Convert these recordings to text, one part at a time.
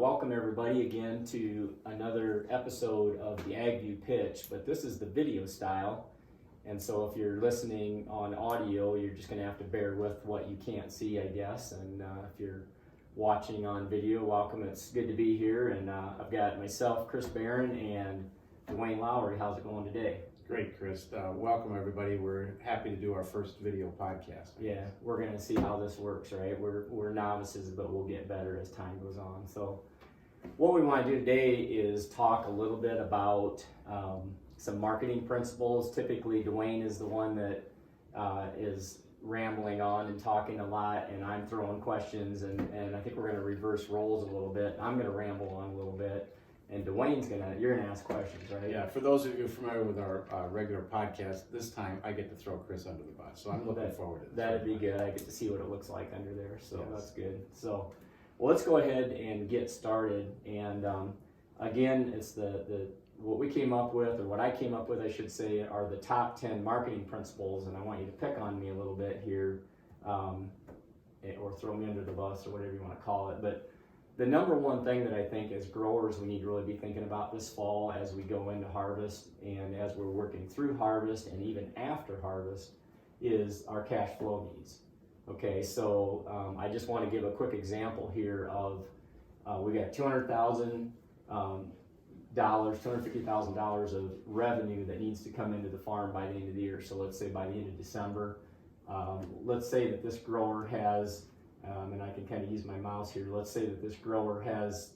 welcome everybody again to another episode of the AgView Pitch, but this is the video style. And so if you're listening on audio, you're just going to have to bear with what you can't see, I guess. And if you're watching on video, welcome. It's good to be here. And I've got myself, Chris Barron, and Duane Lowry. How's it going today? Great, Chris. Welcome, everybody. We're happy to do our first video podcast. Yeah, we're going to see how this works, right? We're novices, but we'll get better as time goes on. So what we want to do today is talk a little bit about some marketing principles. Typically, Duane is the one that is rambling on and talking a lot, and I'm throwing questions, and I think we're going to reverse roles a little bit. I'm going to ramble on a little bit. And Duane's you're gonna ask questions, right? Yeah, for those of you familiar with our regular podcast, this time I get to throw Chris under the bus. So I'm looking forward to this. That'd be good. I get to see what it looks like under there, so yes. That's good. So, well, let's go ahead and get started. And again, it's what we came up with, or what I came up with, I should say, are the top 10 marketing principles. And I want you to pick on me a little bit here, or throw me under the bus, or whatever you want to call it. But the number one thing that I think as growers we need to really be thinking about this fall as we go into harvest and as we're working through harvest and even after harvest is our cash flow needs. Okay, so I just want to give a quick example here of we got $200,000, $250,000 of revenue that needs to come into the farm by the end of the year. So let's say by the end of December, let's say that this grower has and I can kind of use my mouse here. Let's say that this grower has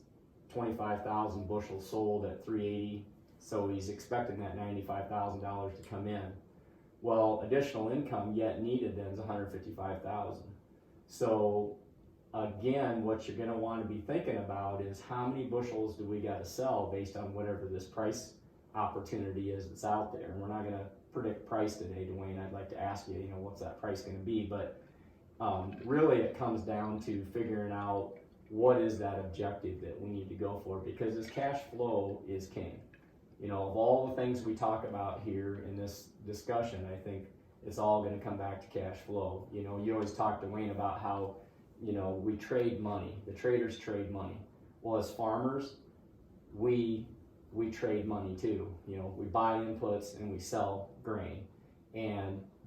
25,000 bushels sold at 380, so he's expecting that $95,000 to come in. Well, additional income yet needed then is 155,000. So again, what you're going to want to be thinking about is how many bushels do we got to sell based on whatever this price opportunity is that's out there. And we're not going to predict price today, Duane. I'd like to ask you, what's that price going to be? But really it comes down to figuring out what is that objective that we need to go for, because this cash flow is king. Of all the things we talk about here in this discussion, I think it's all going to come back to cash flow. You always talk to Wayne about how, we trade money. The traders trade money. Well, as farmers, we trade money too. We buy inputs and we sell grain.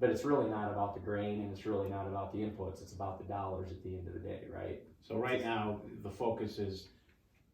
But it's really not about the grain, and it's really not about the inputs. It's about the dollars at the end of the day, right? So right now, the focus is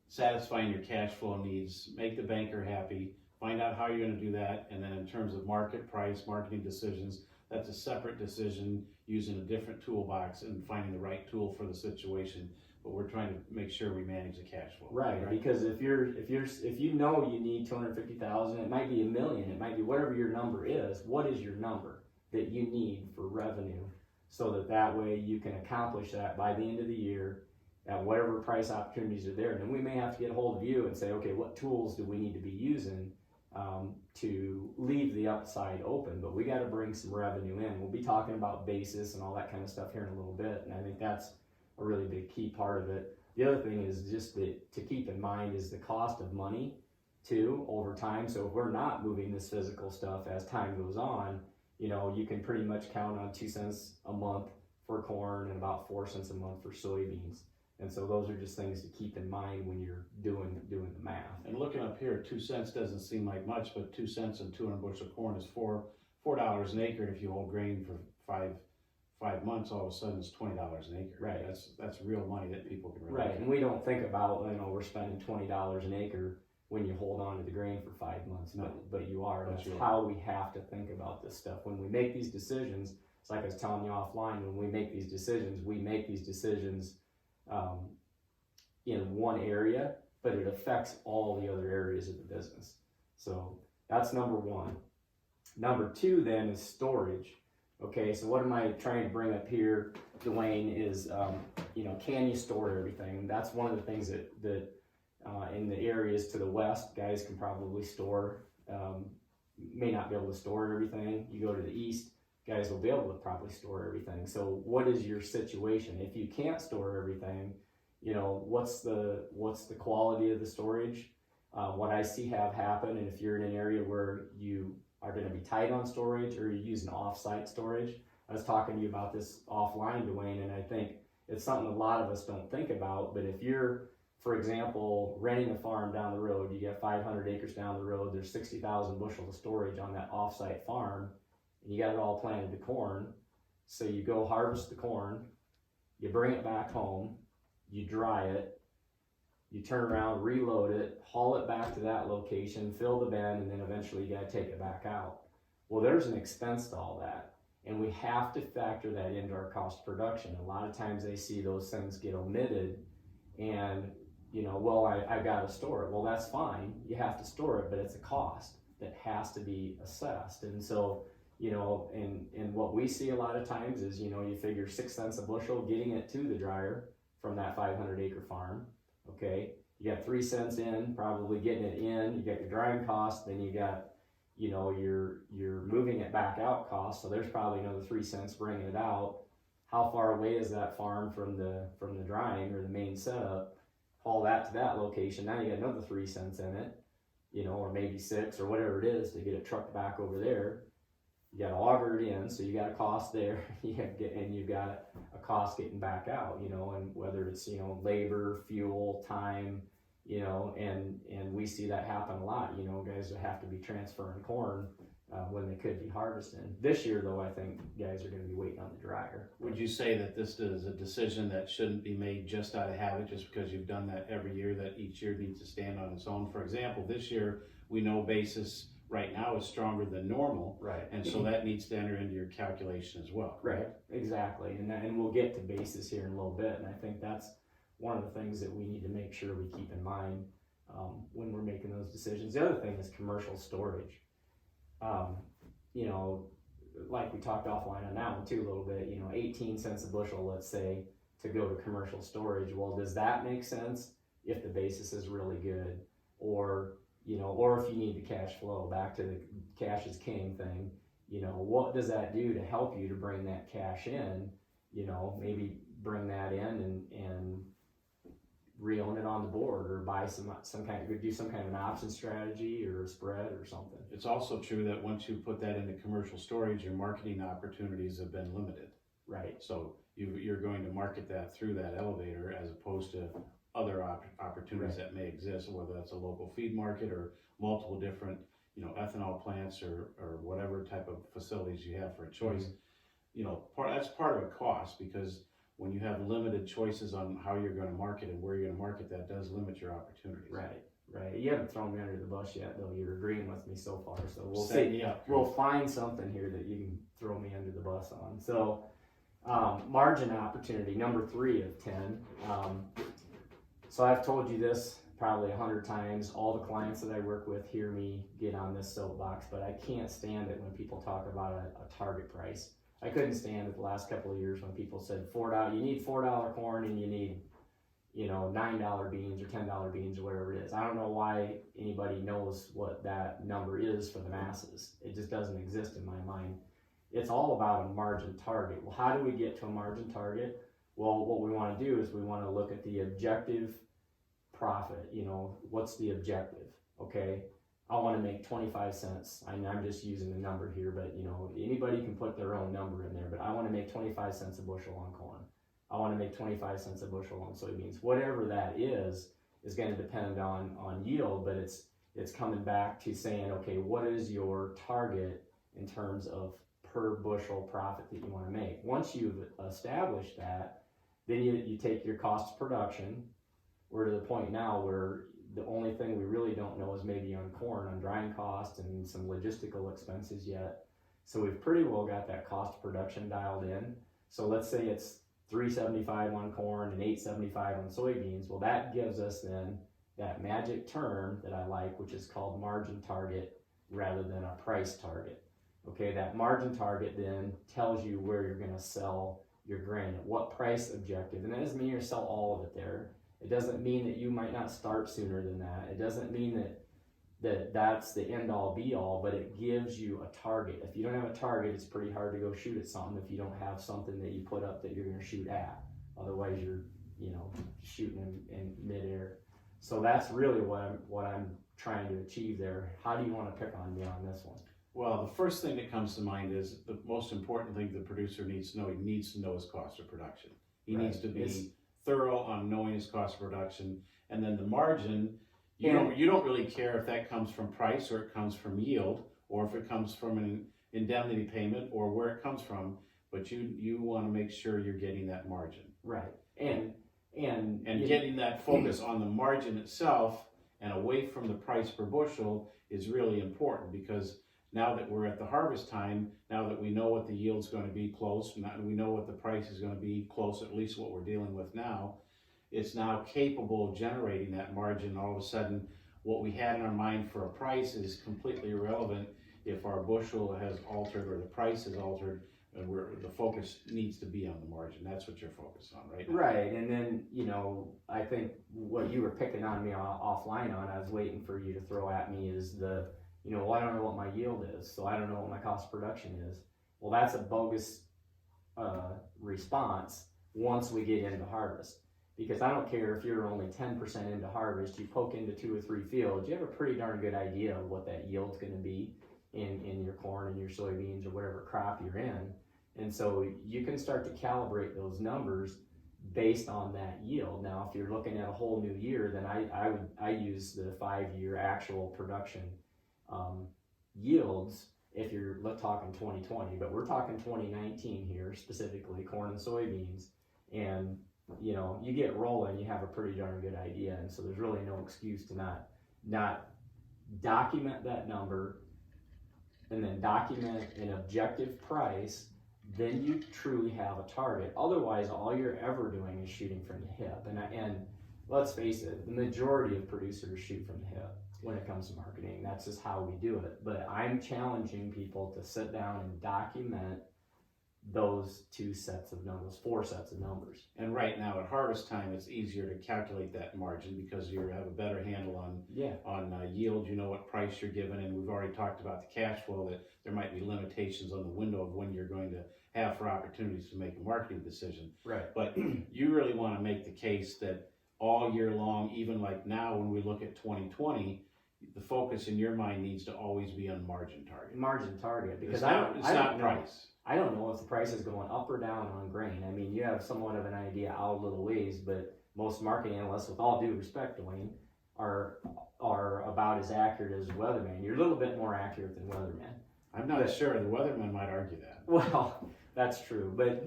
satisfying your cash flow needs, make the banker happy, find out how you're going to do that, and then in terms of market price, marketing decisions, that's a separate decision using a different toolbox and finding the right tool for the situation. But we're trying to make sure we manage the cash flow. Right? Because if you know you need 250,000, it might be $1 million, it might be whatever your number is. What is your number that you need for revenue, so that way you can accomplish that by the end of the year at whatever price opportunities are there. And then we may have to get a hold of you and say, okay, what tools do we need to be using to leave the upside open? But we got to bring some revenue in. We'll be talking about basis and all that kind of stuff here in a little bit, and I think that's a really big key part of it. The other thing is just to keep in mind is the cost of money too over time. So if we're not moving this physical stuff as time goes on, you can pretty much count on 2 cents a month for corn and about 4 cents a month for soybeans. And so those are just things to keep in mind when you're doing the math. And looking up here, 2 cents doesn't seem like much, but 2 cents and 200 bushels of corn is $4 an acre. And if you hold grain for five months, all of a sudden it's $20 an acre. Right. That's real money that people can relate. Right. And we don't think about we're spending $20 an acre when you hold on to the grain for 5 months, but you are. That's how we have to think about this stuff. When we make these decisions, it's like I was telling you offline, when we make these decisions in one area, but it affects all the other areas of the business. So that's number one. Number two then is storage. Okay, so what am I trying to bring up here, Duane, is, can you store everything? That's one of the things that in the areas to the west, guys can probably store, may not be able to store everything. You go to the east, guys will be able to probably store everything. So what is your situation? If you can't store everything, what's the quality of the storage? What I see have happen, and if you're in an area where you are going to be tight on storage or you're using off-site storage, I was talking to you about this offline, Duane, and I think it's something a lot of us don't think about, but if you're for example, renting a farm down the road, you get 500 acres down the road, there's 60,000 bushels of storage on that offsite farm, and you got it all planted to corn. So you go harvest the corn, you bring it back home, you dry it, you turn around, reload it, haul it back to that location, fill the bin, and then eventually you gotta take it back out. Well, there's an expense to all that, and we have to factor that into our cost of production. A lot of times they see those things get omitted, and well, I gotta store it. Well, that's fine, you have to store it, but it's a cost that has to be assessed. And so, and what we see a lot of times is, you figure 6 cents a bushel getting it to the dryer from that 500 acre farm. Okay, you got 3 cents in, probably getting it in, you got your drying cost, then you got, your moving it back out cost, so there's probably another 3 cents bringing it out. How far away is that farm from the drying or the main setup? Haul that to that location, now you got another 3 cents in it, or maybe 6 or whatever it is to get it trucked back over there. You got to auger it in, so you got a cost there, and you got a cost getting back out, and whether it's, labor, fuel, time, and we see that happen a lot, guys that have to be transferring corn when they could be harvesting. This year, though, I think guys are going to be waiting on the dryer. Would you say that this is a decision that shouldn't be made just out of habit, just because you've done that every year, that each year needs to stand on its own? For example, this year, we know basis right now is stronger than normal, right? And so that needs to enter into your calculation as well. Right, exactly, and we'll get to basis here in a little bit, and I think that's one of the things that we need to make sure we keep in mind when we're making those decisions. The other thing is commercial storage. Like we talked offline on that one too a little bit. 18 cents a bushel, let's say, to go to commercial storage. Well, does that make sense if the basis is really good, or if you need the cash flow? Back to the cash is king thing. What does that do to help you to bring that cash in? Maybe bring that in and re-own it on the board, or buy some kind of an option strategy or a spread or something. It's also true that once you put that into commercial storage, your marketing opportunities have been limited. Right. So you're going to market that through that elevator as opposed to other opportunities that may exist, whether that's a local feed market or multiple different, ethanol plants or whatever type of facilities you have for a choice. That's part of a cost, because when you have limited choices on how you're going to market and where you're going to market, that does limit your opportunities. Right. You haven't thrown me under the bus yet, though. You're agreeing with me so far, so we'll see. We'll find something here that you can throw me under the bus on. So, margin opportunity, number 3 of 10. So I've told you this probably 100 times. All the clients that I work with hear me get on this soapbox, but I can't stand it when people talk about a target price. I couldn't stand it the last couple of years when people said $4. You need $4 corn, and you need, $9 beans or $10 beans or whatever it is. I don't know why anybody knows what that number is for the masses. It just doesn't exist in my mind. It's all about a margin target. Well, how do we get to a margin target? Well, what we want to do is we want to look at the objective profit. What's the objective? Okay, I want to make 25 cents. I'm just using the number here, but anybody can put their own number in there, but I want to make 25 cents a bushel on corn. I want to make 25 cents a bushel on soybeans. Whatever that is going to depend on yield, but it's coming back to saying, okay, what is your target in terms of per bushel profit that you want to make? Once you've established that, then you take your cost of production. We're to the point now where the only thing we really don't know is maybe on corn, on drying costs and some logistical expenses yet. So we've pretty well got that cost of production dialed in. So let's say it's $3.75 on corn and $8.75 on soybeans. Well, that gives us then that magic term that I like, which is called margin target rather than a price target. Okay, that margin target then tells you where you're going to sell your grain, at what price objective. And that doesn't mean you're going to sell all of it there. It doesn't mean that you might not start sooner than that. It doesn't mean that's the end all be all, but it gives you a target. If you don't have a target, it's pretty hard to go shoot at something if you don't have something that you put up that you're going to shoot at. Otherwise, you're shooting in midair. So that's really what I'm trying to achieve there. How do you want to pick on me on this one? Well, the first thing that comes to mind is the most important thing the producer needs to know. He needs to know his cost of production. He needs to be thorough on knowing his cost of production, And then the margin, you don't really care if that comes from price or it comes from yield, or if it comes from an indemnity payment, or where it comes from, but you want to make sure you're getting that margin. Right. And Getting that focus on the margin itself and away from the price per bushel is really important, because now that we're at the harvest time, now that we know what the yield's going to be close, we know what the price is going to be close, at least what we're dealing with now, it's now capable of generating that margin. All of a sudden, what we had in our mind for a price is completely irrelevant if our bushel has altered or the price has altered, and the focus needs to be on the margin. That's what you're focused on right now. Right, and then, I think what you were picking on me offline on, I was waiting for you to throw at me is well, I don't know what my yield is, so I don't know what my cost of production is. Well, that's a bogus response once we get into harvest. Because I don't care if you're only 10% into harvest, you poke into 2 or 3 fields, you have a pretty darn good idea of what that yield's going to be in your corn and your soybeans or whatever crop you're in. And so you can start to calibrate those numbers based on that yield. Now, if you're looking at a whole new year, then I use the 5-year actual production yields. If you're talking 2020, but we're talking 2019 here, specifically corn and soybeans, and you get rolling, you have a pretty darn good idea, and so there's really no excuse to not document that number, and then document an objective price. Then you truly have a target. Otherwise, all you're ever doing is shooting from the hip, and let's face it, the majority of producers shoot from the hip when it comes to marketing. That's just how we do it. But I'm challenging people to sit down and document those 4 sets of numbers. And right now at harvest time, it's easier to calculate that margin because you have a better handle on yield. You know what price you're given, and we've already talked about the cash flow, that there might be limitations on the window of when you're going to have for opportunities to make a marketing decision. Right. But you really want to make the case that all year long, even like now when we look at 2020, the focus in your mind needs to always be on margin target. Because it's not price. I don't know if the price is going up or down on grain. I mean, you have somewhat of an idea out a little ways, but most market analysts, with all due respect, Duane, are about as accurate as weatherman. You're a little bit more accurate than weatherman. I'm not sure. The weatherman might argue that. Well, that's true. But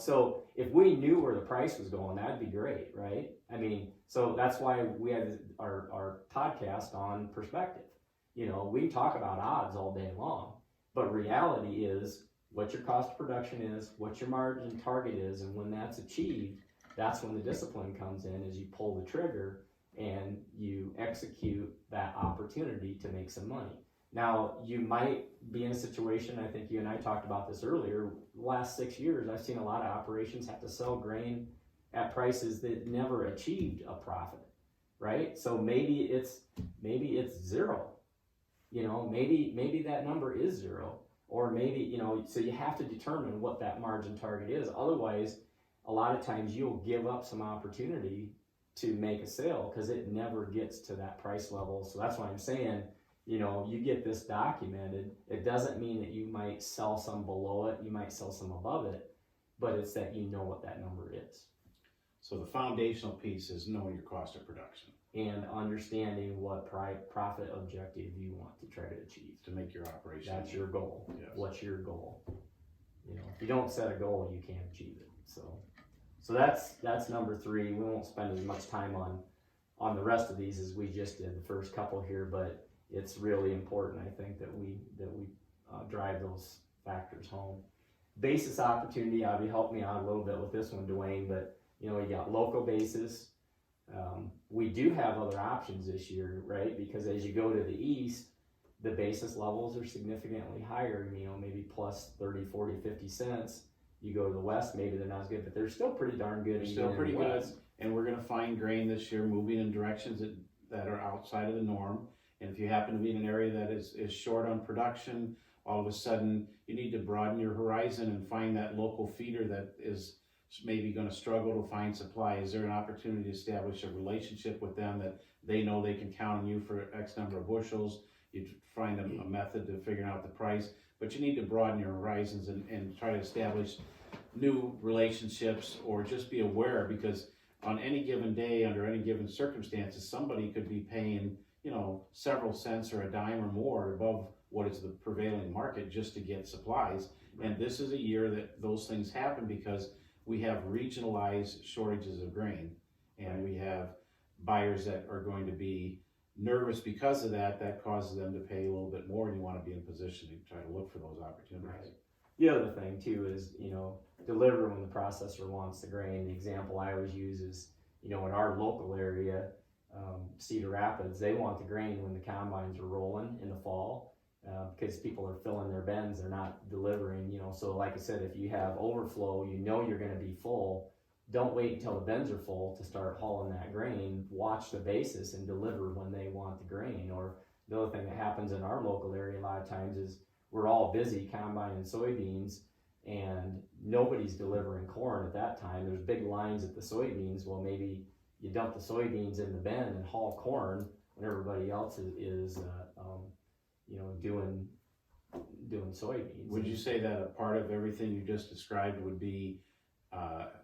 so if we knew where the price was going, that'd be great, right? I mean, so that's why we had our podcast on perspective. We talk about odds all day long, but reality is what your cost of production is, what your margin target is, and when that's achieved, that's when the discipline comes in, as you pull the trigger and you execute that opportunity to make some money. Now, you might be in a situation, I think you and I talked about this earlier, the last 6 years, I've seen a lot of operations have to sell grain at prices that never achieved a profit, right? So maybe it's zero, maybe that number is zero. Or maybe, so you have to determine what that margin target is. Otherwise, a lot of times you'll give up some opportunity to make a sale because it never gets to that price level. So that's why I'm saying, you get this documented. It doesn't mean that you might sell some below it, you might sell some above it, but it's that you know what that number is. So the foundational piece is knowing your cost of production. And understanding what profit objective you want to try to achieve. To make your operation. That's your goal. Yes. What's your goal? If you don't set a goal, you can't achieve it. So that's number 3. We won't spend as much time on the rest of these as we just did the first couple here, but it's really important, I think, that we drive those factors home. Basis opportunity, Abby helped me out a little bit with this one, Duane, but you got local basis. We do have other options this year, right? Because as you go to the east, the basis levels are significantly higher, maybe plus 30, 40, 50 cents. You go to the west, maybe they're not as good, but they're still pretty darn good. They're still pretty good, and we're going to find grain this year moving in directions that are outside of the norm. And if you happen to be in an area that is short on production, all of a sudden you need to broaden your horizon and find that local feeder that is maybe going to struggle to find supply. Is there an opportunity to establish a relationship with them that they know they can count on you for X number of bushels? You find a method to figuring out the price, but you need to broaden your horizons and try to establish new relationships, or just be aware, because on any given day, under any given circumstances, somebody could be paying, you know, several cents or a dime or more above what is the prevailing market just to get supplies. And this is a year that those things happen because we have regionalized shortages of grain, and we have buyers that are going to be nervous because of that. That causes them to pay a little bit more, and you want to be in position to try to look for those opportunities. Right. The other thing too is, you know, deliver when the processor wants the grain. The example I always use is, you know, in our local area, Cedar Rapids, they want the grain when the combines are rolling in the fall, because people are filling their bins, they're not delivering, you know. So like I said, if you have overflow, you know you're going to be full. Don't wait until the bins are full to start hauling that grain. Watch the basis and deliver when they want the grain. Or the other thing that happens in our local area a lot of times is we're all busy combining soybeans and nobody's delivering corn at that time. There's big lines at the soybeans. Well, maybe you dump the soybeans in the bin and haul corn when everybody else is you know, doing soybeans. Would you say that a part of everything you just described would be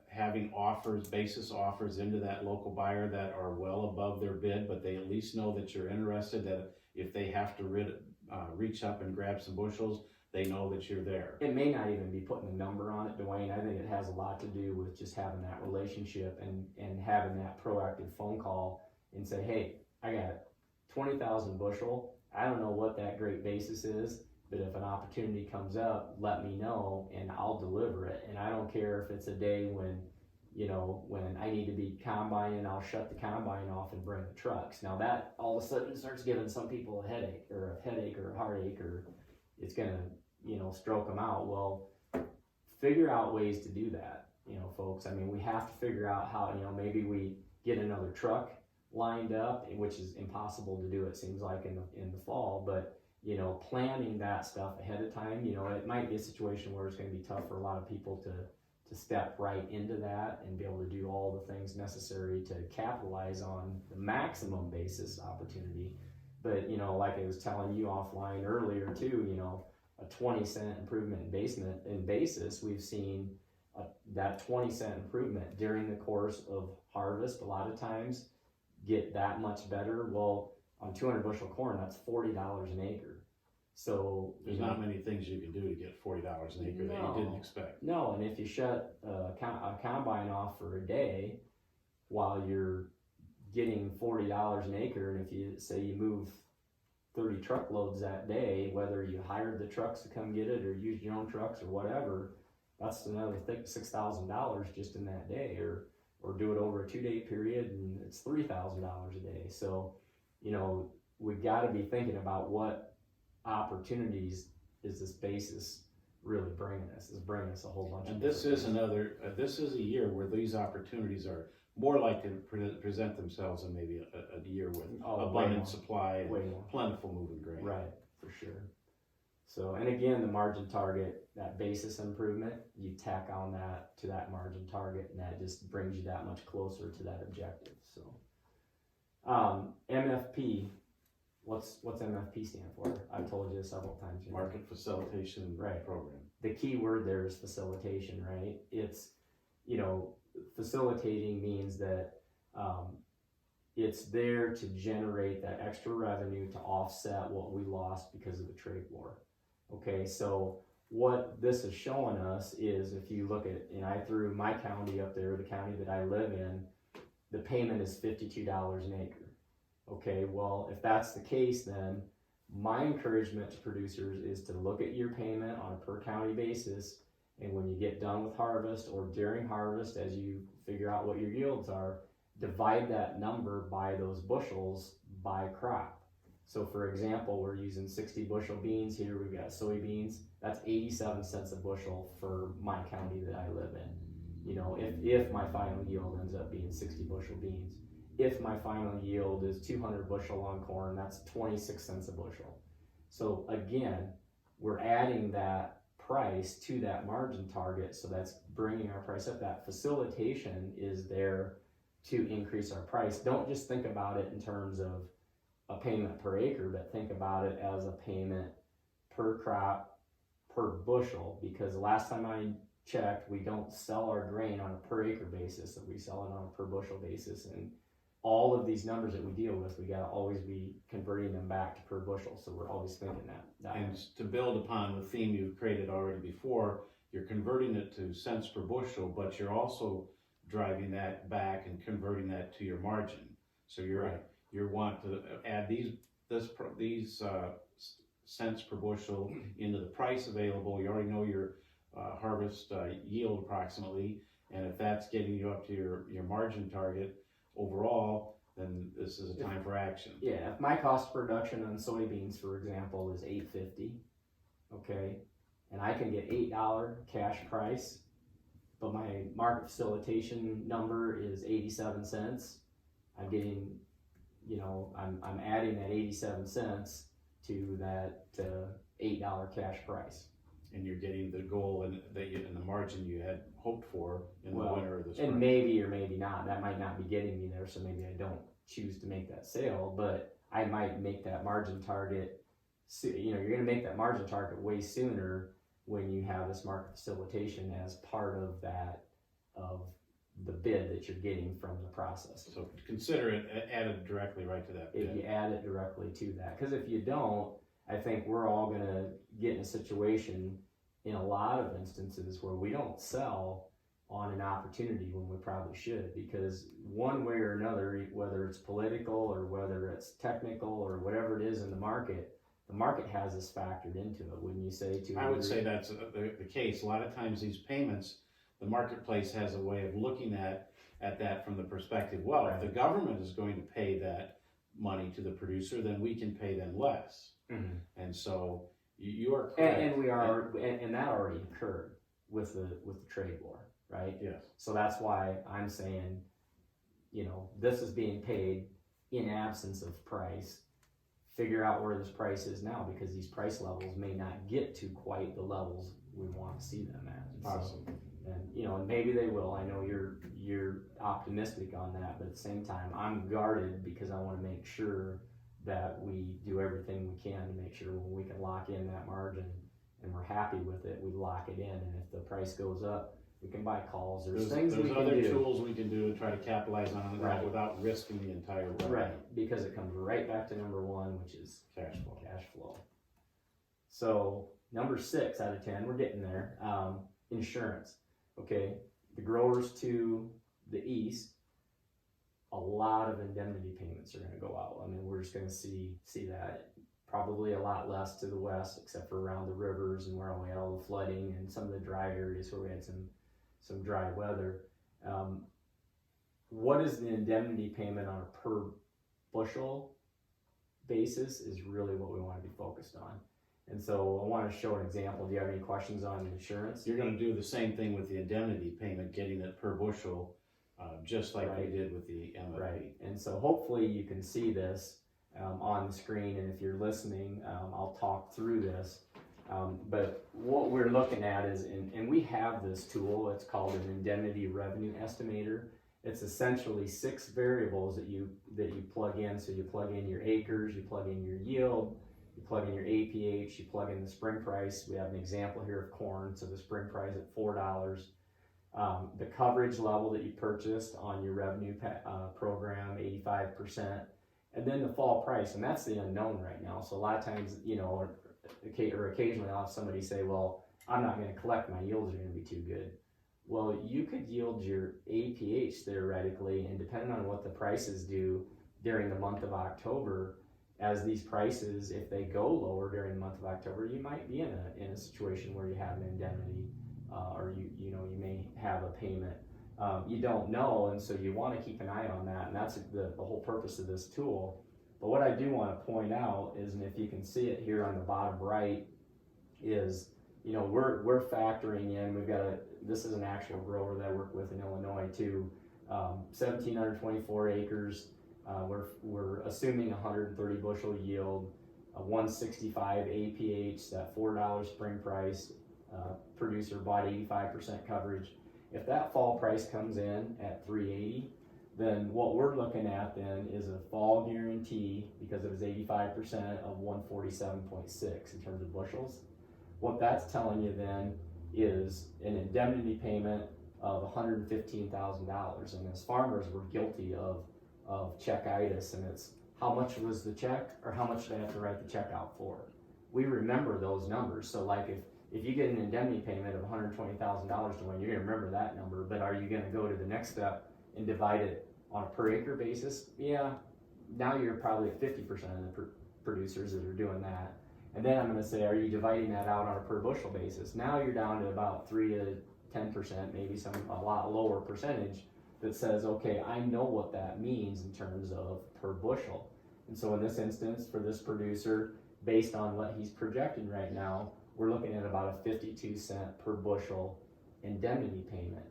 having offers, basis offers into that local buyer that are well above their bid, but they at least know that you're interested, that if they have to reach up and grab some bushels, they know that you're there? It may not even be putting a number on it, Duane. I think it has a lot to do with just having that relationship and having that proactive phone call and say, hey, I got 20,000 bushel. I don't know what that great basis is, but if an opportunity comes up, let me know and I'll deliver it. And I don't care if it's a day when, you know, when I need to be combining, I'll shut the combine off and bring the trucks. Now that all of a sudden starts giving some people a headache or a heartache, or it's gonna, you know, stroke them out. Well, figure out ways to do that, you know, folks. I mean, we have to figure out how, you know, maybe we get another truck lined up, which is impossible to do, it seems like, in the fall, but you know, planning that stuff ahead of time. You know, it might be a situation where it's going to be tough for a lot of people to step right into that and be able to do all the things necessary to capitalize on the maximum basis opportunity. But you know, like I was telling you offline earlier too, you know, a 20-cent improvement in basis, we've seen that 20-cent improvement during the course of harvest a lot of times get that much better. Well, on 200 bushel corn, that's $40 an acre. So there's not many things you can do to get $40 an acre that you didn't expect. No, and if you shut a combine off for a day while you're getting $40 an acre, and if you say you move 30 truckloads that day, whether you hired the trucks to come get it or used your own trucks or whatever, that's another $6,000 just in that day, or do it over a 2-day period and it's $3,000 a day. So, you know, we got to be thinking about what opportunities is this basis really bringing us. It's bringing us a whole bunch and of this is another this is a year where these opportunities are more likely to present themselves in maybe a year with abundant supply and plentiful moving grain. Right, for sure. So, and again, the margin target, that basis improvement, you tack on that to that margin target, and that just brings you that much closer to that objective. So, MFP, what's MFP stand for? I've told you this several times. Market Facilitation Program. The key word there is facilitation, right? It's, you know, facilitating means that it's there to generate that extra revenue to offset what we lost because of the trade war. Okay, so what this is showing us is, if you look at, and I threw my county up there, the county that I live in, the payment is $52 an acre. Okay, well, if that's the case, then my encouragement to producers is to look at your payment on a per county basis, and when you get done with harvest or during harvest, as you figure out what your yields are, divide that number by those bushels by crop. So for example, we're using 60 bushel beans here, we've got soybeans, that's 87 cents a bushel for my county that I live in. You know, if my final yield ends up being 60 bushel beans. If my final yield is 200 bushel on corn, that's 26 cents a bushel. So again, we're adding that price to that margin target, so that's bringing our price up. That facilitation is there to increase our price. Don't just think about it in terms of a payment per acre, but think about it as a payment per crop, per bushel, because the last time I checked, we don't sell our grain on a per acre basis, we sell it on a per bushel basis. And all of these numbers that we deal with, we gotta always be converting them back to per bushel. So we're always thinking that. And to build upon the theme you've created already before, you're converting it to cents per bushel, but you're also driving that back and converting that to your margin. So you want to add these cents per bushel into the price available. You already know your harvest yield approximately, and if that's getting you up to your margin target overall, then this is a time for action. Yeah, if my cost of production on soybeans, for example, is $8.50, okay, and I can get $8 cash price, but my market facilitation number is 87 cents, I'm getting, I'm adding that 87 cents to that $8 cash price. And you're getting the goal and the margin you had hoped for in the winter or the spring. And maybe or maybe not, that might not be getting me there, so maybe I don't choose to make that sale, but I might make that margin target. You're going to make that margin target way sooner when you have this market facilitation as part of the bid that you're getting from the process. So consider it added directly right to that bid. If you add it directly to that, because if you don't, I think we're all going to get in a situation in a lot of instances where we don't sell on an opportunity when we probably should, because one way or another, whether it's political or whether it's technical or whatever it is in the market has this factored into it. Wouldn't you say? I would say that's the case. A lot of times these payments, the marketplace has a way of looking at that from the perspective, well, if the government is going to pay that money to the producer, then we can pay them less. Mm-hmm. And so you are correct. And we are, and that already occurred with the trade war, right? Yes. So that's why I'm saying, this is being paid in absence of price. Figure out where this price is now, because these price levels may not get to quite the levels we want to see them at. Awesome. And maybe they will. I know you're optimistic on that, but at the same time, I'm guarded because I want to make sure that we do everything we can to make sure when we can lock in that margin and we're happy with it, we lock it in. And if the price goes up, we can buy calls. There's things we can do. There's other tools we can do to try to capitalize on that without risking the entire revenue. Right, because it comes right back to number one, which is cash flow. So number 6 out of 10, we're getting there. Insurance. Okay, the growers to the east, a lot of indemnity payments are going to go out. I mean, we're just going to see that. Probably a lot less to the west, except for around the rivers and where we had all the flooding and some of the dry areas where we had some dry weather. What is the indemnity payment on a per bushel basis is really what we want to be focused on. And so I want to show an example. Do you have any questions on insurance? You're going to do the same thing with the indemnity payment, getting it per bushel, just like we did with the MFP. Right. And so hopefully you can see this on the screen, and if you're listening, I'll talk through this. But what we're looking at is, and we have this tool, it's called an indemnity revenue estimator. It's essentially 6 variables that you plug in. So you plug in your acres, you plug in your yield, you plug in your APH, you plug in the spring price. We have an example here of corn, so the spring price at $4. The coverage level that you purchased on your revenue program, 85%, and then the fall price, and that's the unknown right now. So a lot of times, or occasionally I'll have somebody say, well, I'm not going to collect, my yields are going to be too good. Well, you could yield your APH theoretically, and depending on what the prices do during the month of October, as these prices, if they go lower during the month of October, you might be in a situation where you have an indemnity, or you may have a payment. You don't know, and so you want to keep an eye on that, and that's the whole purpose of this tool. But what I do want to point out is, and if you can see it here on the bottom right, is we're factoring in. This is an actual grower that I work with in Illinois too, 1,724 acres. We're assuming 130 bushel yield, 165 APH, that $4 spring price. Producer bought 85% coverage. If that fall price comes in at 380, then what we're looking at then is a fall guarantee, because it was 85%, of 147.6 in terms of bushels. What that's telling you then is an indemnity payment of $115,000. And as farmers, we're guilty of checkitis, and it's how much was the check or how much did I have to write the check out for? We remember those numbers. So like if you get an indemnity payment of $120,000, Duane, you're gonna remember that number, but are you gonna go to the next step and divide it on a per acre basis? Yeah, now you're probably at 50% of the producers that are doing that. And then I'm gonna say, are you dividing that out on a per bushel basis? Now you're down to about 3 to 10%, maybe a lot lower percentage that says, okay, I know what that means in terms of per bushel. And so in this instance, for this producer, based on what he's projecting right now, we're looking at about a 52 cent per bushel indemnity payment.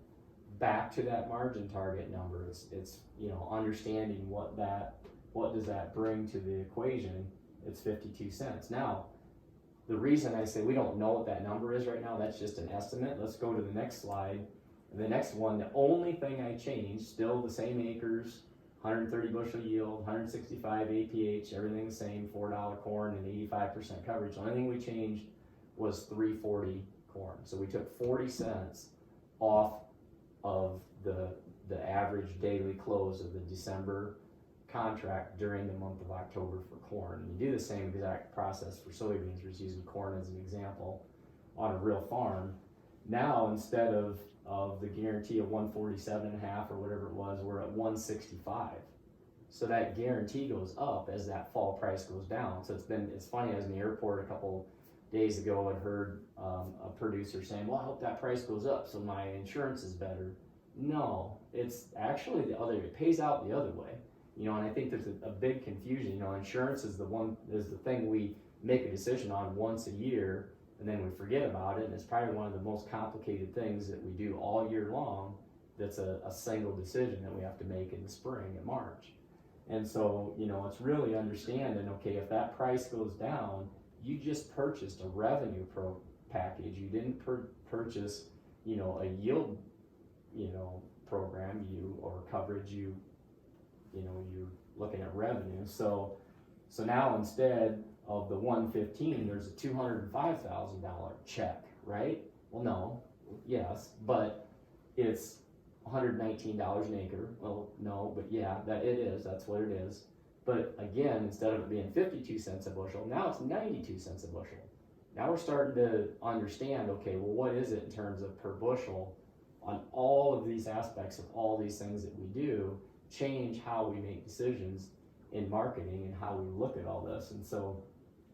Back to that margin target number, it's understanding what does that bring to the equation. It's 52 cents. Now, the reason I say we don't know what that number is right now, that's just an estimate. Let's go to the next slide. The next one, the only thing I changed, still the same acres, 130 bushel yield, 165 APH, everything the same, $4 corn and 85% coverage. The only thing we changed was 340 corn. So we took 40 cents off of the average daily close of the December contract during the month of October for corn. And you do the same exact process for soybeans. We're just using corn as an example on a real farm. Now, instead of the guarantee of 147.5 or whatever it was, we're at 165. So that guarantee goes up as that fall price goes down. So it's funny, I was in the airport a couple days ago and heard a producer saying, well, I hope that price goes up so my insurance is better. No, it's actually the other, it pays out the other way. And I think there's a big confusion. Insurance is the thing we make a decision on once a year, and then we forget about it, and it's probably one of the most complicated things that we do all year long. That's a single decision that we have to make in the spring and March. And so, it's really understanding, okay, if that price goes down, you just purchased a revenue package. You didn't purchase, a yield, program, or coverage. You're looking at revenue. So now instead of the 115, there's a $205,000 check, right? Well, no, yes, but it's $119 an acre. Well, no, but yeah, that's what it is. But again, instead of it being 52 cents a bushel, now it's 92 cents a bushel. Now we're starting to understand, okay, well, what is it in terms of per bushel on all of these aspects of all these things that we do, change how we make decisions in marketing and how we look at all this. And so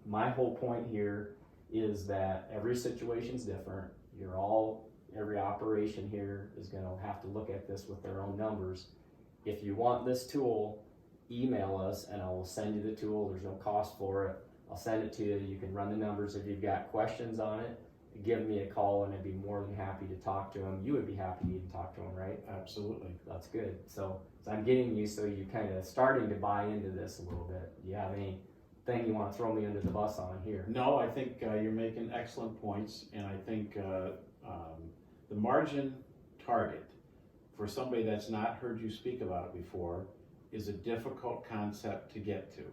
my whole point here is that every situation's different. Every operation here is going to have to look at this with their own numbers. If you want this tool, email us and I will send you the tool. There's no cost for it. I'll send it to you. You can run the numbers. If you've got questions on it, give me a call and I'd be more than happy to talk to them. You would be happy to even talk to them, right? Absolutely. That's good. So I'm getting you so you're kind of starting to buy into this a little bit. Do you have anything you want to throw me under the bus on here? No, I think you're making excellent points, and I think the margin target for somebody that's not heard you speak about it before is a difficult concept to get to,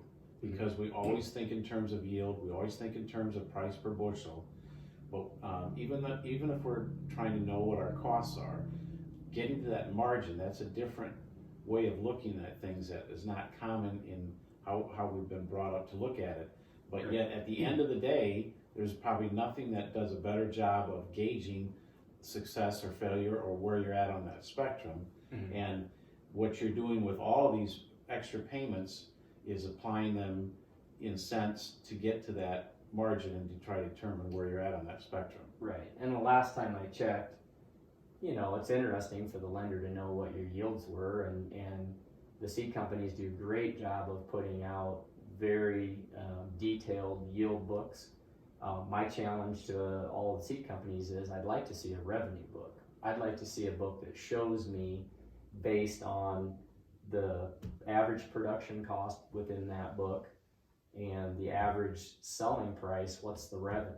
because we always think in terms of yield, we always think in terms of price per bushel. But even if we're trying to know what our costs are, getting to that margin, that's a different way of looking at things that is not common in how we've been brought up to look at it. But Sure. Yet at the end of the day, there's probably nothing that does a better job of gauging success or failure or where you're at on that spectrum. Mm-hmm. And what you're doing with all these extra payments is applying them in cents to get to that margin and to try to determine where you're at on that spectrum. Right. And the last time I checked, it's interesting for the lender to know what your yields were, and the seed companies do a great job of putting out very detailed yield books. My challenge to all of the seed companies is I'd like to see a revenue book. I'd like to see a book that shows me, based on the average production cost within that book and the average selling price, what's the revenue?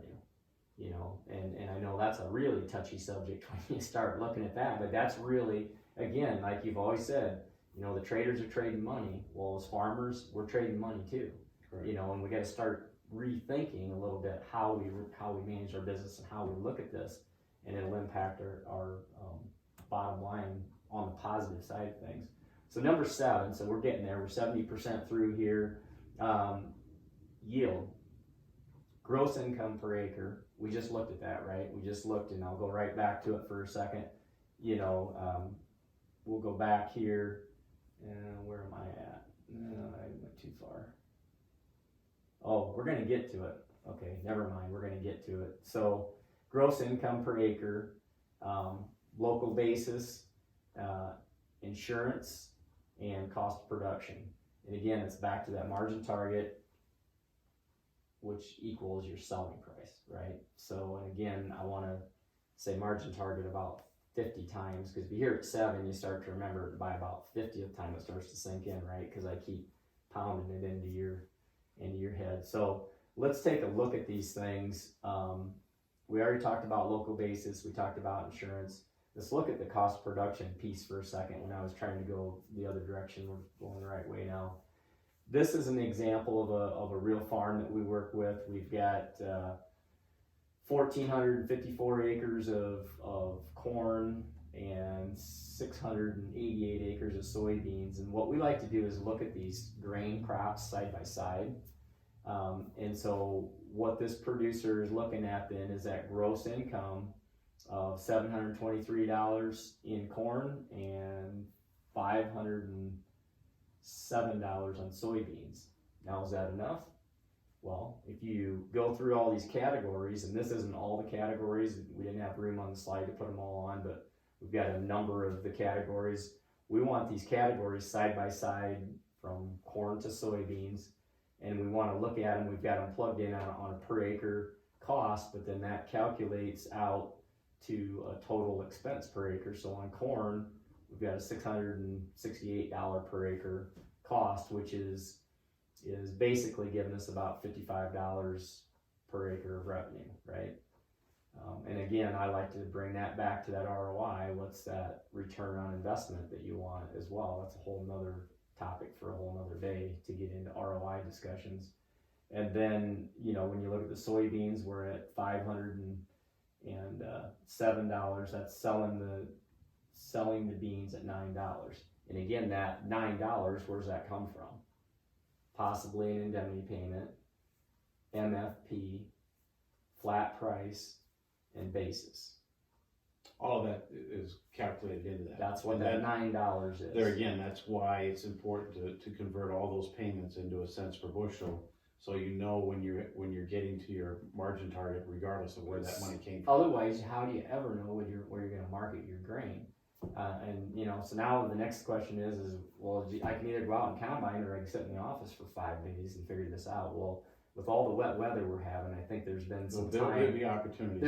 And I know that's a really touchy subject when you start looking at that, but that's really, again, like you've always said, the traders are trading money. Well, as farmers, we're trading money too. Right. And we got to start rethinking a little bit how we manage our business and how we look at this. and it'll impact our bottom line on the positive side of things. So number 7, so we're getting there, we're 70% through here. Yield, gross income per acre, we just looked at that, right? We just looked, and I'll go right back to it for a second. We'll go back here, and where am I at? I went too far. Oh, we're gonna get to it. Okay, never mind, we're gonna get to it. So gross income per acre, local basis, insurance, and cost of production. And again, it's back to that margin target, which equals your selling price, right? So, and again, I want to say margin target about 50 times, because if you hear it 7, you start to remember it by about 50th time it starts to sink in, right? Because I keep pounding it into your head. So let's take a look at these things. We already talked about local basis. We talked about insurance. Let's look at the cost of production piece for a second. When I was trying to go the other direction, we're going the right way now. This is an example of a real farm that we work with. We've got 1,454 acres of corn and 688 acres of soybeans. And what we like to do is look at these grain crops side by side. And so what this producer is looking at then is that gross income of $723 in corn and $507 on soybeans. Now, is that enough? Well, if you go through all these categories, and this isn't all the categories, we didn't have room on the slide to put them all on, but we've got a number of the categories. We want these categories side by side from corn to soybeans, and we want to look at them. We've got them plugged in on a per acre cost, but then that calculates out to a total expense per acre. So on corn, we've got a $668 per acre cost, which is basically giving us about $55 per acre of revenue, right? And again, I like to bring that back to that ROI. What's that return on investment that you want as well? That's a whole nother topic for a whole nother day to get into ROI discussions. And then, when you look at the soybeans, we're at $507. That's selling the beans at $9. And again, that $9, where does that come from? Possibly an indemnity payment, MFP, flat price, and basis. All of that is calculated into that. That's what that $9 is. There again, that's why it's important to convert all those payments into a cents per bushel, so when you're getting to your margin target, regardless of where that money came from. Otherwise, how do you ever know where you're going to market your grain? So now the next question is well, I can either go out and combine, or I can sit in the office for 5 days and figure this out. Well, with all the wet weather we're having, I think there's been some time. There'll be opportunities.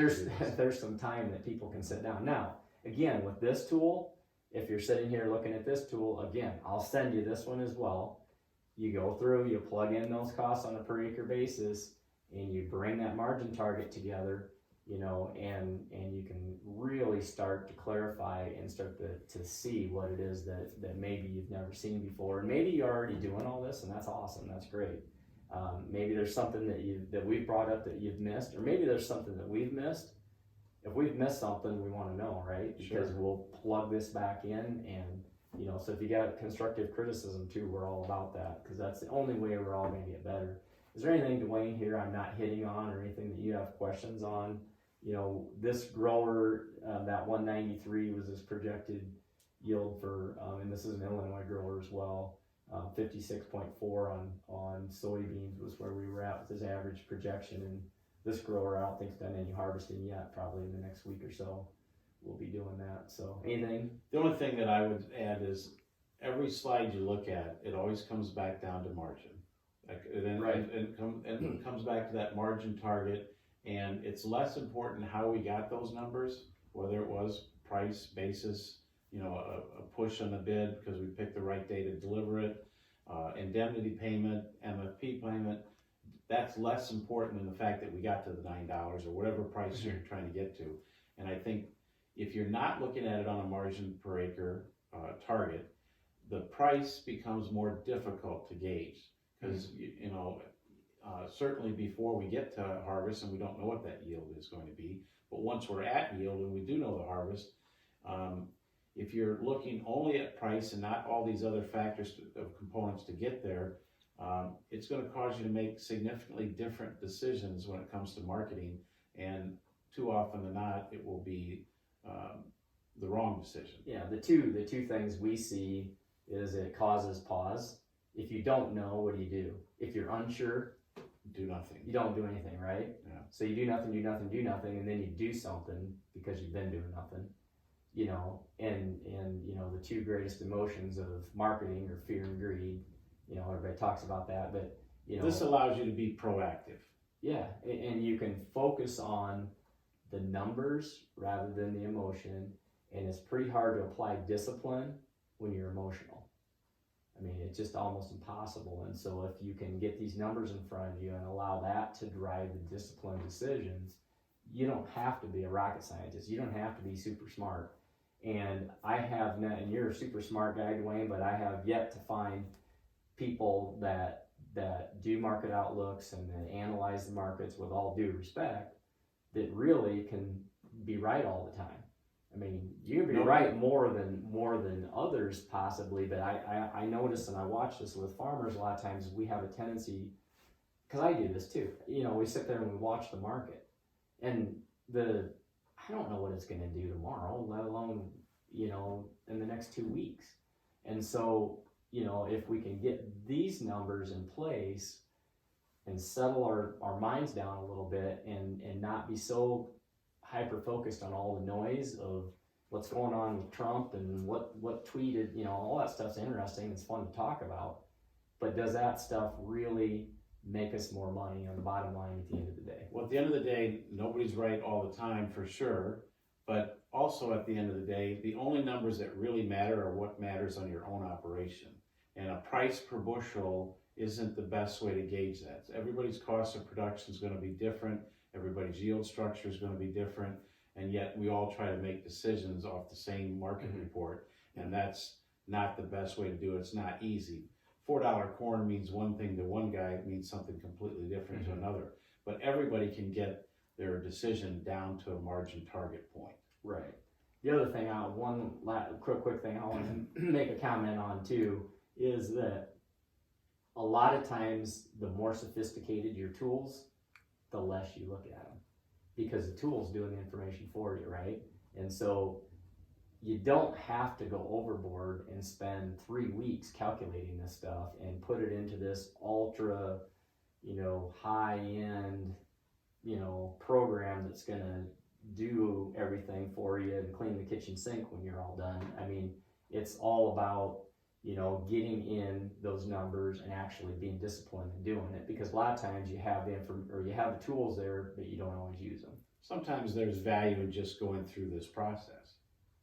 There's some time that people can sit down. Now, again, with this tool, if you're sitting here looking at this tool, again, I'll send you this one as well. You go through, you plug in those costs on a per acre basis, and you bring that margin target together, and you can really start to clarify and start to see what it is that maybe you've never seen before. And maybe you're already doing all this, and that's awesome, that's great. Maybe there's something that we've brought up that you've missed, or maybe there's something that we've missed. If we've missed something, we want to know, right? Because we'll plug this back in, and so if you got constructive criticism too, we're all about that, because that's the only way we're all going to get better. Is there anything, Duane, here I'm not hitting on, or anything that you have questions on? This grower, that 193 was his projected yield for, and this is an Illinois grower as well. 56.4 on soybeans was where we were at with his average projection. And this grower, I don't think, has done any harvesting yet. Probably in the next week or so, we'll be doing that. So, anything? The only thing that I would add is every slide you look at, it always comes back down to margin. And it comes back to that margin target. And it's less important how we got those numbers, whether it was price, basis, a push on the bid because we picked the right day to deliver it, indemnity payment, MFP payment. That's less important than the fact that we got to the $9 or whatever price you're trying to get to. And I think if you're not looking at it on a margin per acre target, the price becomes more difficult to gauge, because certainly before we get to harvest, and we don't know what that yield is going to be, but once we're at yield and we do know the harvest, if you're looking only at price and not all these other factors of components to get there, it's going to cause you to make significantly different decisions when it comes to marketing, and too often than not, it will be the wrong decision. Yeah, the two things we see is it causes pause. If you don't know, what do? If you're unsure, Do nothing. you don't do anything, right? Yeah. So you do nothing, and then you do something because you've been doing nothing. And the two greatest emotions of marketing are fear and greed. Everybody talks about that, but This allows you to be proactive. yeah, and you can focus on the numbers rather than the emotion, and it's pretty hard to apply discipline when you're emotional. I mean, it's just almost impossible. And so if you can get these numbers in front of you and allow that to drive the disciplined decisions, you don't have to be a rocket scientist. You don't have to be super smart. And and you're a super smart guy, Duane, but I have yet to find people that do market outlooks and then analyze the markets with all due respect that really can be right all the time. I mean, you can be right more than others possibly, but I notice, and I watch this with farmers a lot of times, we have a tendency, because I do this too, we sit there and we watch the market, and I don't know what it's going to do tomorrow, let alone, in the next 2 weeks. And so, if we can get these numbers in place and settle our minds down a little bit and not be so hyper focused on all the noise of what's going on with Trump and what tweeted, all that stuff's interesting. It's fun to talk about, but does that stuff really make us more money on the bottom line at the end of the day? Well, at the end of the day, nobody's right all the time for sure, but also at the end of the day, the only numbers that really matter are what matters on your own operation. And a price per bushel isn't the best way to gauge that. Everybody's cost of production is going to be different. Everybody's yield structure is going to be different. And yet we all try to make decisions off the same market report. And that's not the best way to do it. It's not easy. $4 corn means one thing to one guy, it means something completely different to another. But everybody can get their decision down to a margin target point. Right. The other thing, quick thing I want to make a comment on too, is that a lot of times the more sophisticated your tools, the less you look at them, because the tool's doing the information for you, right? And so you don't have to go overboard and spend 3 weeks calculating this stuff and put it into this ultra, high end, program that's gonna do everything for you and clean the kitchen sink when you're all done. I mean, it's all about getting in those numbers and actually being disciplined and doing it, because a lot of times you have the tools there, but you don't always use them. Sometimes there's value in just going through this process,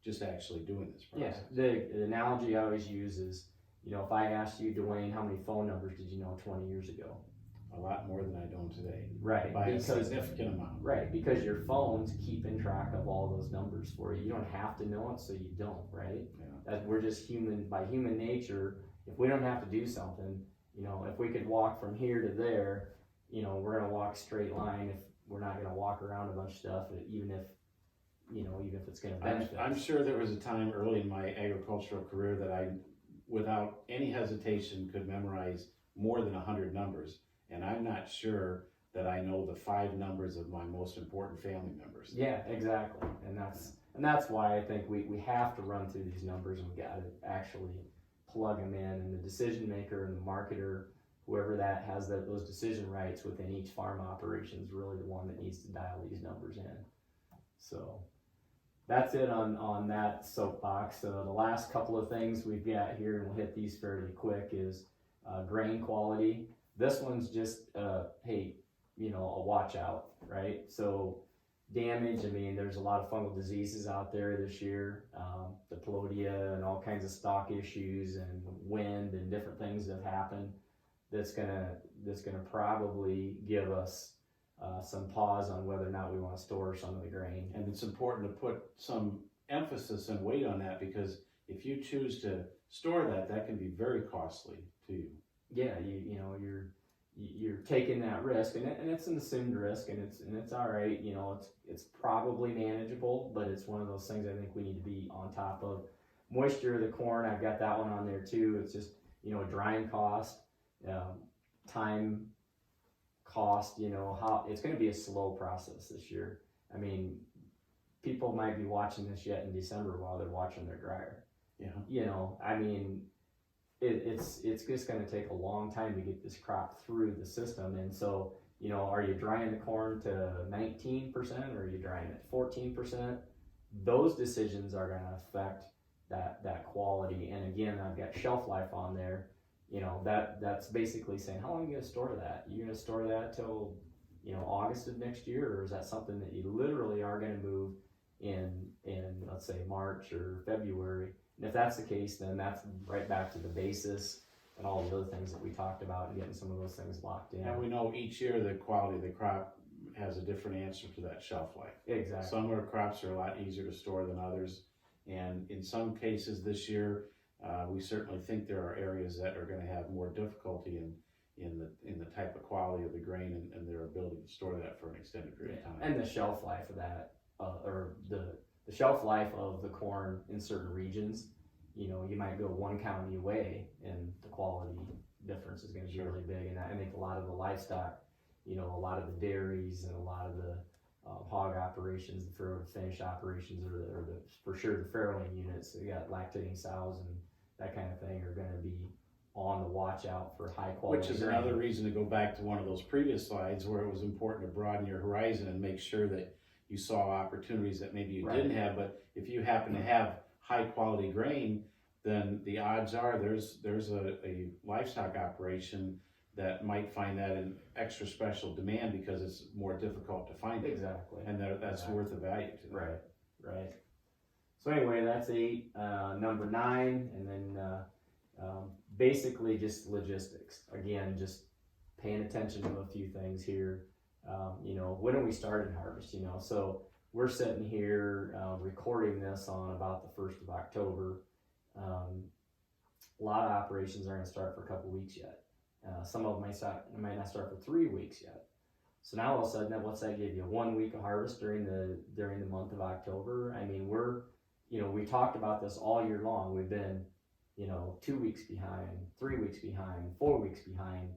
just actually doing this process. Yeah, the analogy I always use is, if I asked you, Duane, how many phone numbers did you know 20 years ago? A lot more than I don't today. Right. By a significant amount. Right, because your phone's keeping track of all those numbers for you. You don't have to know it, so you don't, right? Yeah. That we're just human, by human nature. If we don't have to do something, if we could walk from here to there, we're gonna walk straight line. If we're not gonna walk around a bunch of stuff, even if it's gonna benefit. I'm sure there was a time early in my agricultural career that I, without any hesitation, could memorize more than 100 numbers. And I'm not sure that I know the 5 numbers of my most important family members. Yeah, exactly. And that's why I think we have to run through these numbers, and we got to actually plug them in. And the decision maker and the marketer, whoever that has those decision rights within each farm operation, is really the one that needs to dial these numbers in. So that's it on that soapbox. The last couple of things we've got here, and we'll hit these fairly quick, is grain quality. This one's just, a watch out, right? So damage, there's a lot of fungal diseases out there this year, diplodia and all kinds of stock issues and wind and different things that have happened that's gonna probably give us some pause on whether or not we want to store some of the grain. And it's important to put some emphasis and weight on that, because if you choose to store that can be very costly to you. Yeah, you're taking that risk, and it's an assumed risk, and it's all right. You know, it's probably manageable, but it's one of those things I think we need to be on top of. Moisture of the corn, I've got that one on there too. It's just, you know, drying cost, time cost. You know, how it's going to be a slow process this year. I mean, people might be watching this yet in December while they're watching their dryer. Yeah. You know, I mean, it's just going to take a long time to get this crop through the system. And so, you know, are you drying the corn to 19% or are you drying it 14%? Those decisions are going to affect that quality. And again, I've got shelf life on there. You know, that's basically saying, how long are you going to store that? You're going to store that till, you know, August of next year, or is that something that you literally are going to move in let's say March or February? And if that's the case, then that's right back to the basis and all the other things that we talked about and getting some of those things locked in. And we know each year the quality of the crop has a different answer to that shelf life. Exactly. Some of our crops are a lot easier to store than others. And in some cases this year, we certainly think there are areas that are going to have more difficulty in the type of quality of the grain and their ability to store that for an extended period of time. And the shelf life of that, or the shelf life of the corn in certain regions, you know, you might go one county away and the quality difference is going to be really big. And I think a lot of the livestock, you know, a lot of the dairies and a lot of the hog operations, the farrow to finish operations, or the for sure the farrowing units, they got lactating sows and that kind of thing, are going to be on the watch out for high quality. Which is grain. another reason to go back to one of those previous slides where it was important to broaden your horizon and make sure that you saw opportunities that maybe you didn't have. But if you happen to have high quality grain, then the odds are there's a livestock operation that might find that an extra special demand because it's more difficult to find it. Exactly. And that's worth the value to them. Right. So anyway, that's 8. Number 9, and then basically just logistics. Again, just paying attention to a few things here. You know, when are we starting harvest? You know, so we're sitting here recording this on about the 1st of October. A lot of operations are going to start for a couple weeks yet. Some of them might not start for 3 weeks yet. So now all of a sudden, what's that give you? 1 week of harvest during the month of October. I mean, we talked about this all year long. We've been, 2 weeks behind, 3 weeks behind, 4 weeks behind.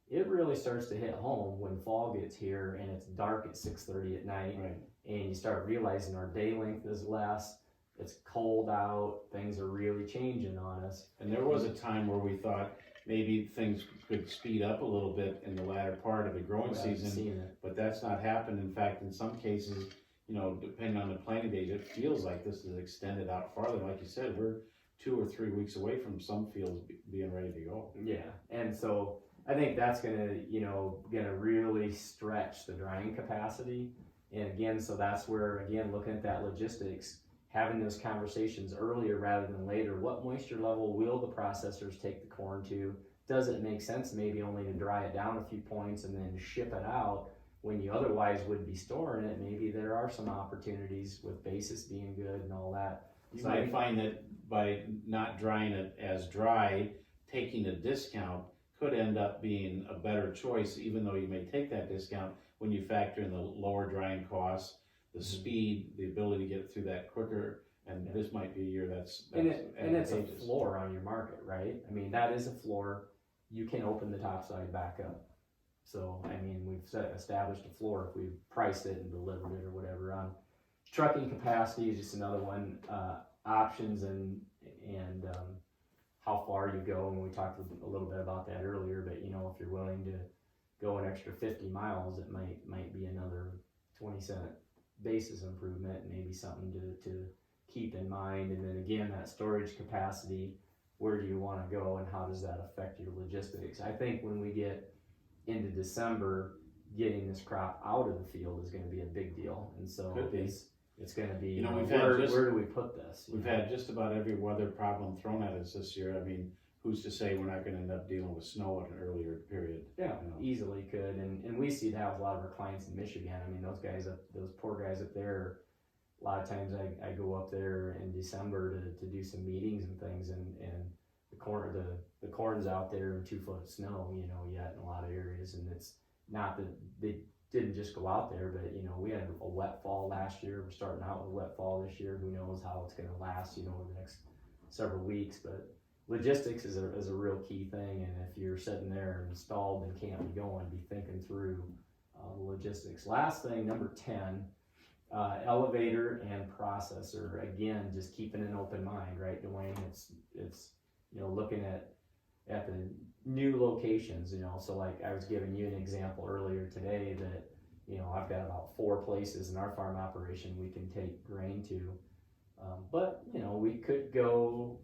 It really starts to hit home when fall gets here and it's dark at 6:30 at night, Right. and you start realizing our day length is less. It's cold out. Things are really changing on us. And there was a time where we thought maybe things could speed up a little bit in the latter part of the growing season, but that's not happened. In fact, in some cases, depending on the planting date, it feels like this is extended out farther. Like you said, we're 2 or 3 weeks away from some fields being ready to go. Yeah, and so I think that's gonna really stretch the drying capacity. And again, so that's where, again, looking at that logistics, having those conversations earlier rather than later. What moisture level will the processors take the corn to? Does it make sense maybe only to dry it down a few points and then ship it out when you otherwise would be storing it? Maybe there are some opportunities with basis being good and all that. You might find that by not drying it as dry, taking a discount could end up being a better choice, even though you may take that discount when you factor in the lower drying costs, the speed, the ability to get through that quicker, and this might be a year that's and it's a floor on your market, right? I mean, that is a floor. You can open the topside back up. So, I mean, we've established a floor if we've priced it and delivered it or whatever. Trucking capacity is just another one. Options and how far you go, and we talked a little bit about that earlier, but if you're willing to go an extra 50 miles, it might be another 20-cent basis improvement, maybe something to keep in mind. And then again, that storage capacity, where do you want to go and how does that affect your logistics? I think when we get into December, getting this crop out of the field is going to be a big deal. And so it's going to be, where do we put this? We've had just about every weather problem thrown at us this year. I mean, who's to say we're not going to end up dealing with snow at an earlier period? Yeah, easily could. And we see that with a lot of our clients in Michigan. I mean, those poor guys up there, a lot of times I go up there in December to do some meetings and things, and the the corn's out there in 2 foot of snow, yet in a lot of areas, and it's not that they didn't just go out there, but we had a wet fall last year. We're starting out with a wet fall this year. Who knows how it's going to last, over the next several weeks, but logistics is a real key thing, and if you're sitting there and stalled and can't be going, be thinking through the logistics. Last thing, number 10, elevator and processor. Again, just keeping an open mind, right, Duane? It's looking at the new locations, so like I was giving you an example earlier today that I've got about 4 places in our farm operation we can take grain to, but we could go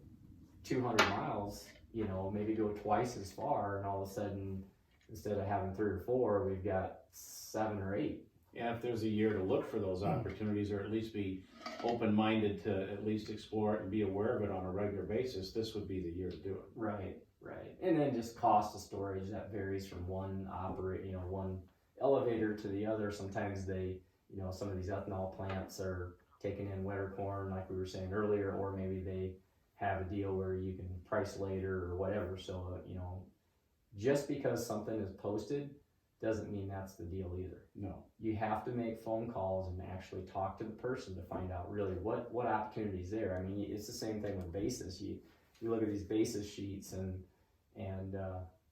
200 miles, maybe go twice as far, and all of a sudden, instead of having 3 or 4, we've got 7 or 8. And if there's a year to look for those opportunities, or at least be open-minded to at least explore it and be aware of it on a regular basis, this would be the year to do it. Right. And then just cost of storage, that varies from one one elevator to the other. Sometimes they, some of these ethanol plants are taking in wetter corn, like we were saying earlier, or maybe they have a deal where you can price later or whatever. So, just because something is posted doesn't mean that's the deal either. No. You have to make phone calls and actually talk to the person to find out really what opportunities there. I mean, it's the same thing with basis. You look at these basis sheets and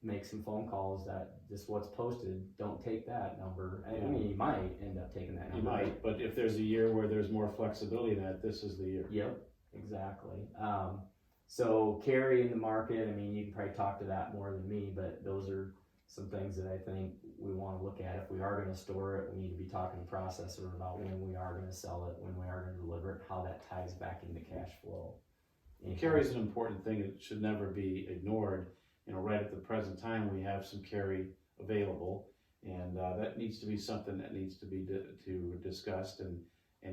make some phone calls that just what's posted, don't take that number. I mean, you might end up taking that number. You might, but if there's a year where there's more flexibility in that, this is the year. Yep, exactly. So carry in the market, I mean, you can probably talk to that more than me, but those are some things that I think we want to look at. If we are going to store it, we need to be talking to the processor about when we are going to sell it, when we are going to deliver it, how that ties back into cash flow. Carry is an important thing. It should never be ignored. Right at the present time, we have some carry available, and that needs to be something that needs to be discussed and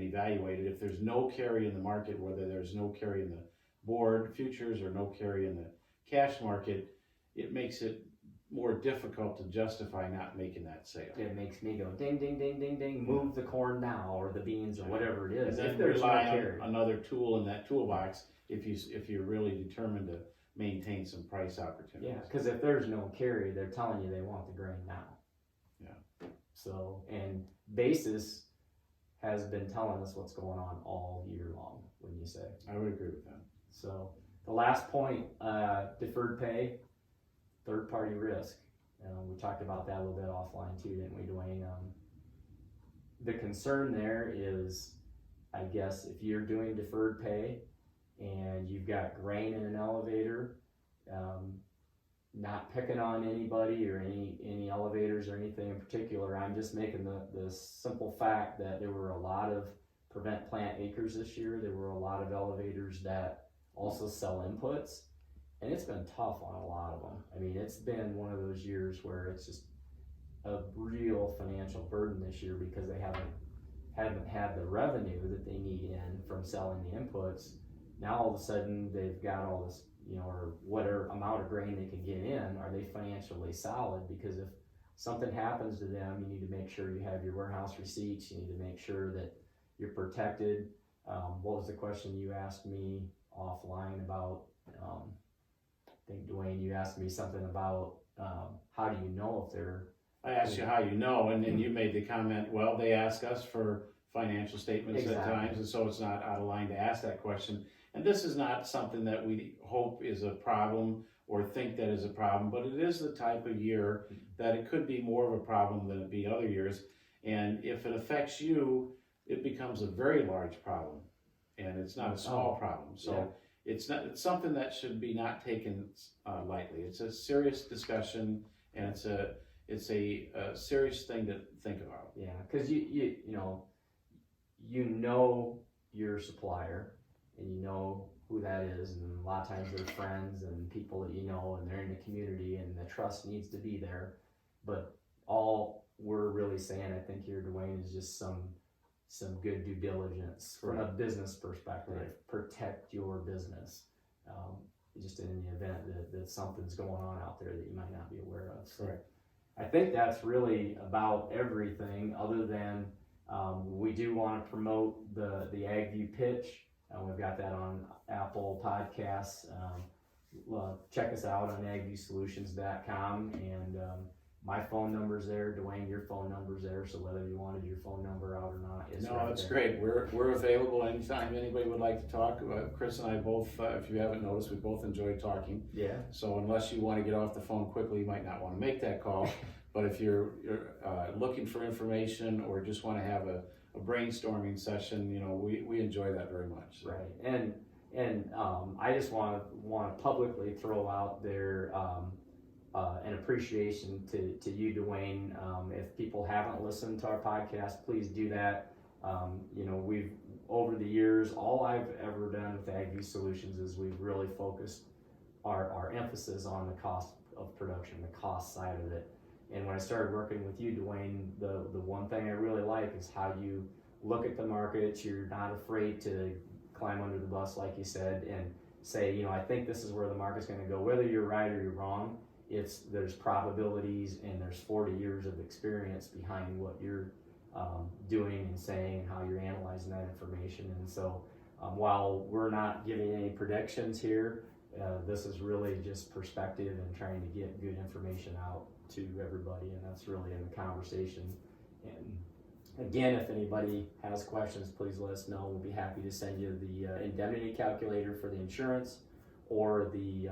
evaluated. If there's no carry in the market, whether there's no carry in the board futures or no carry in the cash market, it makes it more difficult to justify not making that sale. It makes me go ding, ding, ding, ding, ding, move the corn now, or the beans, or whatever it is. And then if there's rely no carry. on another tool in that toolbox if you're really determined to maintain some price opportunities. Yeah, because if there's no carry, they're telling you they want the grain now. Yeah. So, and basis has been telling us what's going on all year long, wouldn't you say? I would agree with that. So, the last point, deferred pay, third party risk. We talked about that a little bit offline too, didn't we, Duane? The concern there is, I guess, if you're doing deferred pay and you've got grain in an elevator, not picking on anybody or any elevators or anything in particular, I'm just making the simple fact that there were a lot of prevent plant acres this year. There were a lot of elevators that also sell inputs, and it's been tough on a lot of them. I mean, it's been one of those years where it's just a real financial burden this year because they haven't had the revenue that they need in from selling the inputs. Now all of a sudden they've got all this, or whatever amount of grain they can get in. Are they financially solid? Because if something happens to them, you need to make sure you have your warehouse receipts. You need to make sure that you're protected. What was the question you asked me offline about? I think, Duane, you asked me something about how do you know if they're... I asked you how you know, and then you made the comment, well, they ask us for financial statements at times, and so it's not out of line to ask that question. And this is not something that we hope is a problem or think that is a problem, but it is the type of year that it could be more of a problem than it be other years. And if it affects you, it becomes a very large problem, and it's not a small problem. So it's something that should be not taken lightly. It's a serious discussion, and it's a serious thing to think about. Yeah, because you know your supplier, and you know who that is, and a lot of times they're friends and people that and they're in the community, and the trust needs to be there. But all we're really saying, I think here, Duane, is just some good due diligence from a business perspective. Right. Protect your business, just in the event that something's going on out there that you might not be aware of. So right. I think that's really about everything, other than we do want to promote the AgView pitch. We've got that on Apple Podcasts. check us out on agviewsolutions.com, and my phone number's there. Duane, your phone number's there. So whether you wanted your phone number out or not, it's No, right that's there. great. We're available anytime anybody would like to talk. Chris and I both, if you haven't noticed, we both enjoy talking. Yeah. So unless you want to get off the phone quickly, you might not want to make that call. But if you're looking for information or just want to have a brainstorming session, you know, we enjoy that very much. So. Right. And I just want to publicly throw out there an appreciation to you, Duane. If people haven't listened to our podcast, please do that. You know, we've over the years, all I've ever done with AgView Solutions is we've really focused our emphasis on the cost of production, the cost side of it. And when I started working with you, Duane, the one thing I really like is how you look at the market. You're not afraid to climb under the bus, like you said, and say, you know, I think this is where the market's going to go. Whether you're right or you're wrong, there's probabilities and there's 40 years of experience behind what you're doing and saying and how you're analyzing that information. And so while we're not giving any predictions here, this is really just perspective and trying to get good information out to everybody, and that's really in the conversation. And again, if anybody has questions, please let us know. We'll be happy to send you the indemnity calculator for the insurance or the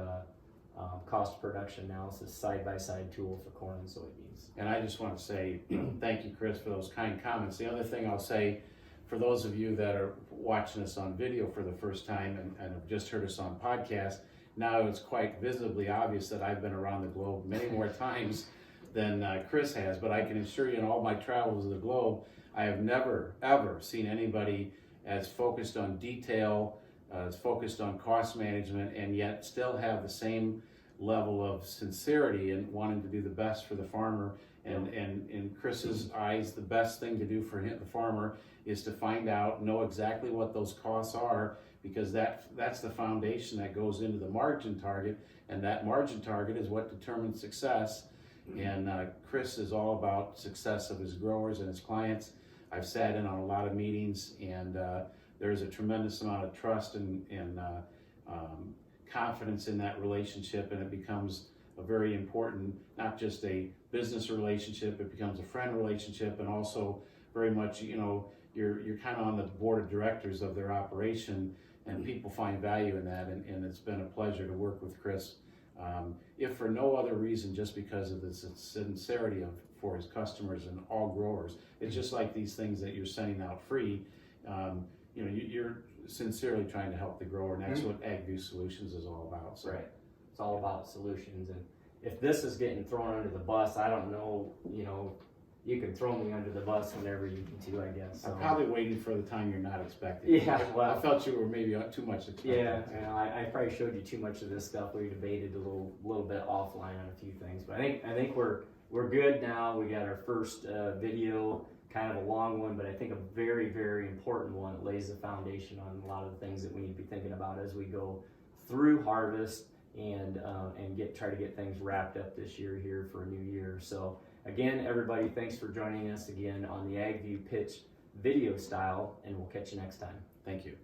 cost of production analysis side-by-side tool for corn and soybeans. And I just want to say thank you, Chris, for those kind comments. The other thing I'll say, for those of you that are watching us on video for the first time and have just heard us on podcast, now it's quite visibly obvious that I've been around the globe many more times than Chris has, but I can assure you in all my travels of the globe, I have never, ever seen anybody as focused on detail, as focused on cost management, and yet still have the same level of sincerity in wanting to do the best for the farmer. And in Chris's eyes, the best thing to do for him, the farmer, is to find out, know exactly what those costs are, because that's the foundation that goes into the margin target, and that margin target is what determines success. And Chris is all about success of his growers and his clients. I've sat in on a lot of meetings, and there's a tremendous amount of trust and confidence in that relationship, and it becomes a very important, not just a business relationship, it becomes a friend relationship, and also very much, you know, you're kind of on the board of directors of their operation, and people find value in that, and it's been a pleasure to work with Chris, if for no other reason, just because of the sincerity for his customers and all growers. It's just like these things that you're sending out free, you know, you're sincerely trying to help the grower, and that's what AgView Solutions is all about. So. Right. It's all about solutions, and if this is getting thrown under the bus, I don't know, you know, you can throw me under the bus whenever you need to, I guess. So. I'm probably waiting for the time you're not expecting. Yeah, well, I felt you were maybe too much expecting. Yeah, I probably showed you too much of this stuff. We debated a little bit offline on a few things, but I think we're good now. We got our first video, kind of a long one, but I think a very, very important one. It lays the foundation on a lot of the things that we need to be thinking about as we go through harvest and try to get things wrapped up this year here for a new year. So again, everybody, thanks for joining us again on the AgView Pitch video style, and we'll catch you next time. Thank you.